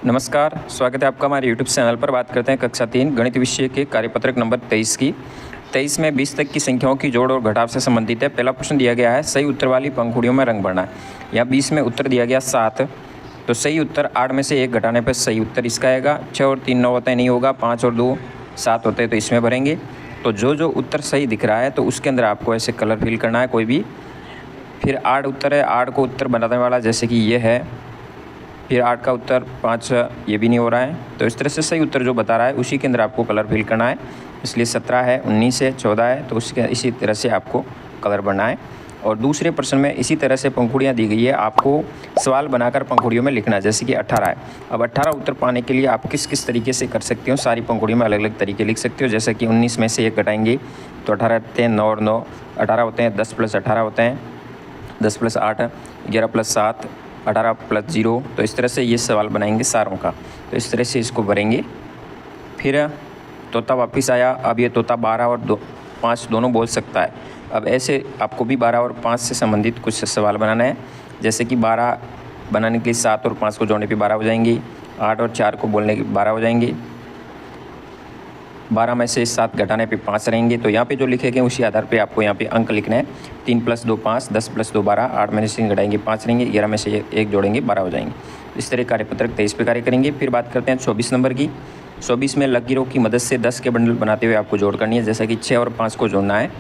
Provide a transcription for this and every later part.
नमस्कार, स्वागत है आपका हमारे यूट्यूब चैनल पर। बात करते हैं कक्षा 3 गणित विषय के कार्यपत्रक नंबर 23 की। 23 में 20 तक की संख्याओं की जोड़ और घटाव से संबंधित है। पहला प्रश्न दिया गया है, सही उत्तर वाली पंखुड़ियों में रंग भरना है। यहाँ 20 में उत्तर दिया गया 7, तो सही उत्तर 8 में से 1 घटाने पर सही उत्तर इसका आएगा। 6 और 3 9 होता है, नहीं होगा। 5 और 2 7 होते हैं, तो इसमें भरेंगे। तो जो उत्तर सही दिख रहा है तो उसके अंदर आपको ऐसे कलर फिल करना है कोई भी। फिर 8 उत्तर है, 8 को उत्तर बनाने वाला जैसे कि ये है। फिर 8 का उत्तर 5, ये भी नहीं हो रहा है। तो इस तरह से सही उत्तर जो बता रहा है उसी के अंदर आपको कलर फिल करना है। इसलिए 17 है, 19 है, 14 है, तो उसके इसी तरह से आपको कलर भरना है। और दूसरे प्रश्न में इसी तरह से पंखुड़ियाँ दी गई है, आपको सवाल बनाकर पंखुड़ियों में लिखना है। जैसे कि 18 है। अब 18 उत्तर पाने के लिए आप किस किस तरीके से कर सकते हो, सारी पंखुड़ियों में अलग अलग तरीके लिख सकते हो। जैसे कि 19 में से 1 घटाएंगे तो 18 होते हैं, 9 और 9 18 होते हैं, 10 + 18 होते हैं, 10 + 8 11 + 7 18 + 0। तो इस तरह से ये सवाल बनाएंगे सारों का। तो इस तरह से इसको भरेंगे। फिर तोता वापस आया। अब ये तोता 12 और 5 दोनों बोल सकता है। अब ऐसे आपको भी 12 और 5 से संबंधित कुछ सवाल बनाना है। जैसे कि 12 बनाने के लिए 7 और 5 को जोड़ने पे 12 हो जाएंगी। 8 और 4 को बोलने के 12 हो जाएंगे। 12 में से 7 घटाने पे 5 रहेंगे। तो यहाँ पे जो लिखे गए उसी आधार पे आपको यहाँ पे अंक लिखना है। 3 + 2 5, 10 + 2 12, 8 में से 3 घटाएंगे 5 रहेंगे, 11 में से 1 जोड़ेंगे 12 हो जाएंगे। इस तरह कार्यपत्रक 23 पे कार्य करेंगे। फिर बात करते हैं 24 नंबर की। 24 में लकीरों की मदद से 10 के बंडल बनाते हुए आपको जोड़ करनी है। जैसा कि 6 और 5 को जोड़ना है,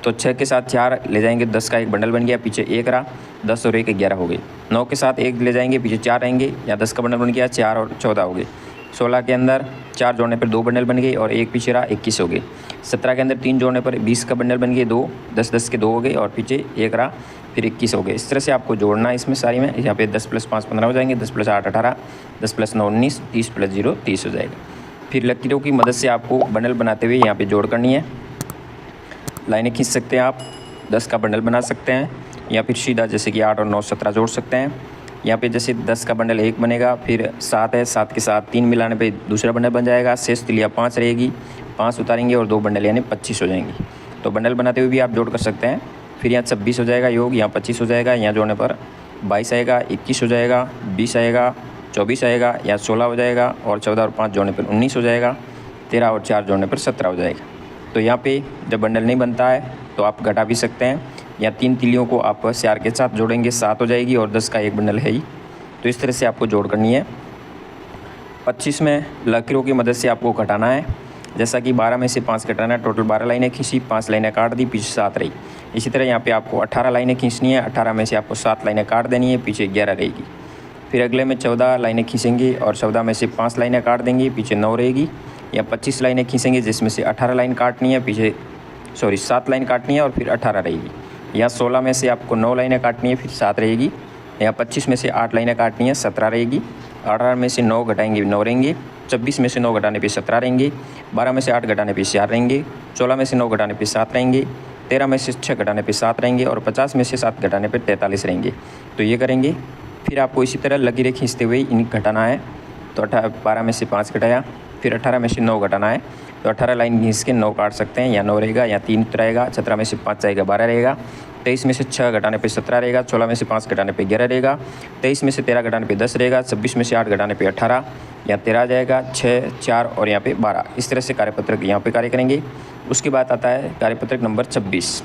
तो 6 के साथ 4 ले जाएंगे, 10 का एक बंडल बन गया, पीछे 1 रहा, 10 और 1 11 हो गए। 9 के साथ 1 ले जाएंगे, पीछे 4 रहेंगे, या 10 का बंडल बन गया, 4 और 14 हो गए। 16 के अंदर 4 जोड़ने पर 2 बंडल बन गए और 1 पीछे रहा, 21 हो गए। 17 के अंदर 3 जोड़ने पर 20 का बंडल बन गए, 2 10 10 के 2 हो गए और पीछे 1 रहा, फिर 21 हो गए। इस तरह से आपको जोड़ना है इसमें सारी में। यहाँ पे 10 + 5 15 हो जाएंगे, 10 + 8 18, 10 + 9 19, 30 + 0 30 हो जाएगा। फिर लकीरों की मदद से आपको बंडल बनाते हुए यहाँ पे जोड़ करनी है। लाइनें खींच सकते हैं आप, 10 का बंडल बना सकते हैं, या फिर सीधा जैसे कि 8 और 9 17 जोड़ सकते हैं। यहाँ पे जैसे 10 का बंडल 1 बनेगा, फिर 7 है, 7 के साथ 3 मिलाने पे दूसरा बंडल बन जाएगा। शेष तिलिया 5 रहेगी, 5 उतारेंगे और 2 बंडल यानी 25 हो जाएंगी। तो बंडल बनाते हुए भी आप जोड़ कर सकते हैं। फिर यहाँ 26 हो जाएगा योग, यहाँ 25 हो जाएगा, यहाँ जोड़ने पर 22 आएगा, 21 हो जाएगा, 20 आएगा, 24 आएगा, यहाँ 16 हो जाएगा और 14 और 5 जोड़ने पर 19 हो जाएगा, 13 और 4 जोड़ने पर 17 हो जाएगा। तो यहाँ पे जब बंडल नहीं बनता है तो आप घटा भी सकते हैं, या 3 तिलियों को आप 4 के साथ जोड़ेंगे, 7 हो जाएगी और 10 का एक बंडल है ही। तो इस तरह से आपको जोड़ करनी है। 25 में लकीरों की मदद से आपको घटाना है। जैसा कि 12 में से 5 घटाना है, टोटल 12 लाइनें खींची, 5 लाइनें काट दी, पीछे 7 रही। इसी तरह यहाँ पे आपको 18 लाइनें खींचनी है। 18 में से आपको 7 लाइनें काट देनी है, पीछे 11 रहेगी। फिर अगले में 14 लाइनें खींचेंगे और 14 में से 5 लाइनें काट देंगी, पीछे 9 रहेगी। या 25 लाइनें खींचेंगे जिसमें से 18 लाइन काटनी है, पीछे 7 लाइन काटनी है और फिर 18 रहेगी। या 16 में से आपको 9 लाइनें काटनी है, फिर 7 रहेगी। या 25 में से 8 लाइनें काटनी है, 17 रहेगी। 18 में से 9 घटाएंगे 9 रहेंगे। 26 में से 9 घटाने पे 17 रहेंगे। 12 में से 8 घटाने पे 4 रहेंगे। 16 में से 9 घटाने पे 7 रहेंगे। 13 में से 6 घटाने पे 7 रहेंगे और 50 में से 7 घटाने पे 43 रहेंगे। तो ये करेंगे। फिर आपको इसी तरह लकीरें खींचते हुए इन घटाना है। तो 12 में से 5 घटाया, फिर 18 में से 9 घटाना है। तो 18 लाइन खींच के 9 काट सकते हैं, या 9 रहेगा, या 3 रहेगा। 17 में से 5 जाएगा 12 रहेगा। 23 में से 6 घटाने पे 17 रहेगा। 16 में से 5 घटाने पे 11 रहेगा। 23 में से 13 घटाने पे 10 रहेगा। 26 में से 8 घटाने पे 18, या 13 आ जाएगा, 6 4 और यहाँ पे 12। इस तरह से कार्यपत्रक यहाँ पे कार्य करेंगे। उसके बाद आता है कार्यपत्रक नंबर 26।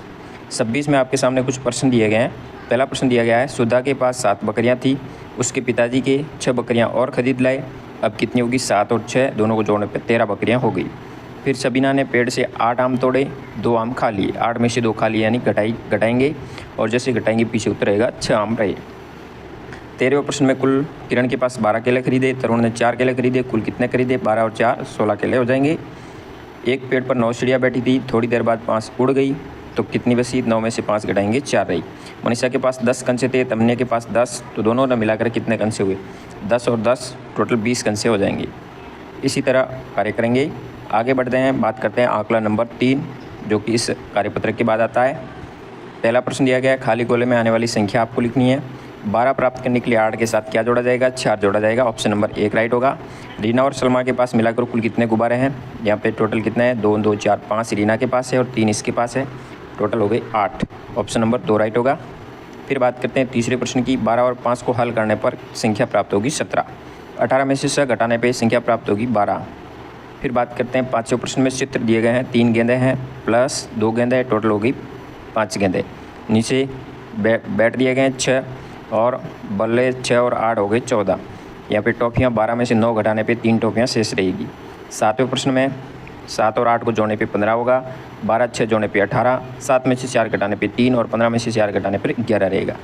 26 में आपके सामने कुछ प्रश्न दिए गए हैं। पहला प्रश्न दिया गया है, सुधा के पास 7 बकरियाँ थी, उसके पिताजी के 6 बकरियाँ और ख़रीद लाए। अब कितनी होगी? 7 और 6 दोनों को जोड़ने पर 13 बकरियाँ हो गई। फिर सबीना ने पेड़ से 8 आम तोड़े, 2 आम खा लिए। 8 में से 2 खा लिए, यानी घटाएंगे, और जैसे घटाएंगे पीछे उत्तर रहेगा 6 आम रहे। 13वें प्रश्न में कुल किरण के पास 12 केले खरीदे, तरुण ने 4 केले खरीदे, कुल कितने खरीदे? 12 और 4 16 केले हो जाएंगे। एक पेड़ पर 9 चिड़िया बैठी थी, थोड़ी देर बाद 5 उड़ गई, तो कितनी बची? 9 में से 5 घटाएंगे 4 रही। मनीषा के पास 10 कंचे थे, तमन्या के पास 10, तो दोनों ने मिलाकर कितने कंचे हुए? 10 और 10 टोटल 20 कंचे हो जाएंगे। इसी तरह कार्य करेंगे। आगे बढ़ते हैं, बात करते हैं आंकड़ा नंबर 3, जो कि इस कार्यपत्रक के बाद आता है। पहला प्रश्न दिया गया है, खाली गोले में आने वाली संख्या आपको लिखनी है। 12 प्राप्त करने के लिए 8 के साथ क्या जोड़ा जाएगा? 4 जोड़ा जाएगा। ऑप्शन नंबर 1 राइट होगा। रीना और सलमा के पास मिलाकर कुल कितने गुब्बारे हैं? यहाँ पे टोटल कितने हैं? 2 2 4 5 रीना के पास है और 3 इसके पास है, टोटल हो गए 8। ऑप्शन नंबर 2 राइट होगा। फिर बात करते हैं तीसरे प्रश्न की। 12 और 5 को हल करने पर संख्या प्राप्त होगी 17। 18 में से 6 घटाने पे संख्या प्राप्त होगी 12। फिर बात करते हैं 5वें प्रश्न में। चित्र दिए गए हैं, 3 गेंदें हैं प्लस 2 गेंदें, टोटल होगी 5 गेंदें। नीचे बैट दिए गए हैं 6 और बल्ले 6 और 8 हो गए 14। यहाँ पे टॉफियाँ 12 में से 9 घटाने पे 3 टॉफियाँ शेष रहेगी। 7वें प्रश्न में 7 और 8 को जोड़ने पे 15 होगा, 12 6 जोड़ने पे 18, 7 में से 4 घटाने पे 3 और 15 में से 4 घटाने पर 11 रहेगा।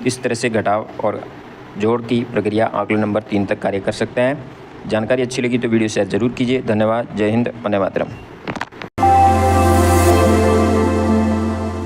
इस तरह से घटाव और जोड़ की प्रक्रिया आंकलन नंबर 3 तक कार्य कर सकते हैं। जानकारी अच्छी लगी तो वीडियो शेयर जरूर कीजिए। धन्यवाद। जय हिंद, वंदे मातरम।